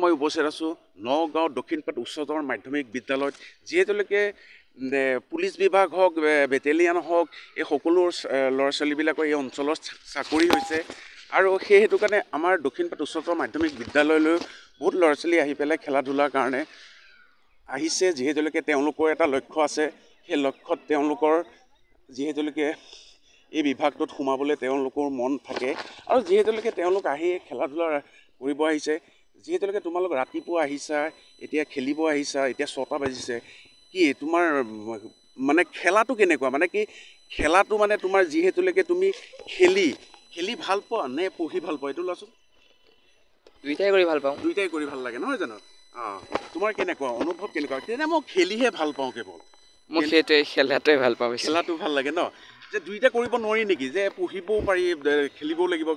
মই উপস্থিত আছোঁ নগাঁও দক্ষিণপাট উচ্চতৰ মাধ্যমিক বিদ্যালয়ত যিহেতুলৈকে পুলিচ বিভাগ হওক বেটেলিয়ান হওক এই সকলো ল'ৰা ছোৱালীবিলাকৰ এই অঞ্চলত চাকৰি হৈছে আৰু সেইটো কাৰণে আমাৰ দক্ষিণপাট উচ্চতৰ মাধ্যমিক বিদ্যালয়লৈ বহুত ল'ৰা ছোৱালী আহি পেলাই খেলা ধূলাৰ কাৰণে আহিছে যিহেতুলৈকে তেওঁলোকৰ এটা লক্ষ্য আছে সেই লক্ষ্যত তেওঁলোকৰ যিহেতুলৈকে এই বিভাগটোত সোমাবলৈ তেওঁলোকৰ মন থাকে আৰু যিহেতুলৈকে তেওঁলোক আহি খেলা ধূলা কৰিব আহিছে যিহেতুলৈকে তোমালোক ৰাতিপুৱা আহিছা এতিয়া খেলিব আহিছা এতিয়া 6টা বাজিছে কি তোমাৰ মানে খেলাটো কেনেকুৱা মানে কি খেলাটো মানে তোমাৰ যিহেতুলৈকে তুমি খেলি ভাল পোৱা নে পঢ়ি ভাল পোৱা এইটো লোৱাচোন দুইটাই কৰি ভাল পাওঁ দুইটাই কৰি ভাল লাগে নহয় জানো তোমাৰ কেনেকুৱা অনুভৱ কেনেকুৱা তেনে মই খেলিহে ভাল পাওঁ কেৱল মই সেইটোৱে খেলাটোৱে ভাল পাওঁ খেলাটো ভাল লাগে ন যে দুইটা কৰিব নোৱাৰি নেকি যে পঢ়িবও পাৰি খেলিবও লাগিব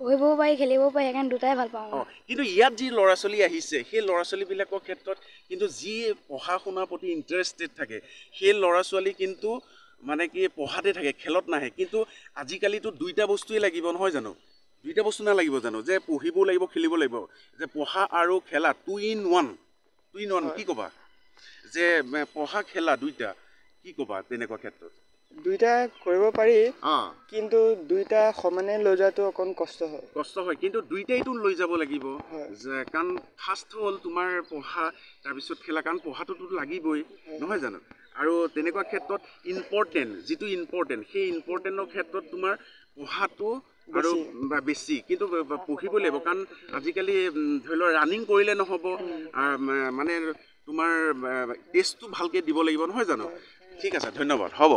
পঢ়িবও পাৰি খেলিবও পাৰি সেইকাৰণে দুটাই ভাল পাওঁ কিন্তু ইয়াত যি ল'ৰা ছোৱালী আহিছে সেই ল'ৰা ছোৱালীবিলাকৰ ক্ষেত্ৰত কিন্তু যি পঢ়া শুনাৰ প্ৰতি ইণ্টাৰেষ্টেড থাকে সেই ল'ৰা ছোৱালী কিন্তু মানে কি পঢ়াতে থাকে খেলত নাহে কিন্তু আজিকালিতো দুইটা বস্তুৱেই লাগিব নহয় জানো দুইটা বস্তু নালাগিব জানো যে পঢ়িবও লাগিব খেলিব লাগিব যে পঢ়া আৰু খেলা 2 in 1 কি ক'বা যে পঢ়া খেলা দুইটা কি ক'বা তেনেকুৱা ক্ষেত্ৰত দুইটা কৰিব পাৰি কিন্তু দুইটা সমানে লৈ যোৱাটো অকণ কষ্ট হয় কিন্তু দুইটাইতো লৈ যাব লাগিব যে কাৰণ ফাৰ্ষ্ট হ'ল তোমাৰ পঢ়া তাৰপিছত খেলা কাৰণ পঢ়াটোতো লাগিবই নহয় জানো আৰু তেনেকুৱা ক্ষেত্ৰত যিটো ইম্পৰ্টেণ্ট সেই ইম্পৰ্টেণ্টৰ ক্ষেত্ৰত তোমাৰ পঢ়াটো আৰু বেছি কিন্তু পঢ়িব লাগিব কাৰণ আজিকালি ধৰি লোৱা ৰানিং কৰিলে নহ'ব মানে তোমাৰ টেষ্টটো ভালকৈ দিব লাগিব নহয় জানো ঠিক আছে ধন্যবাদ হ'ব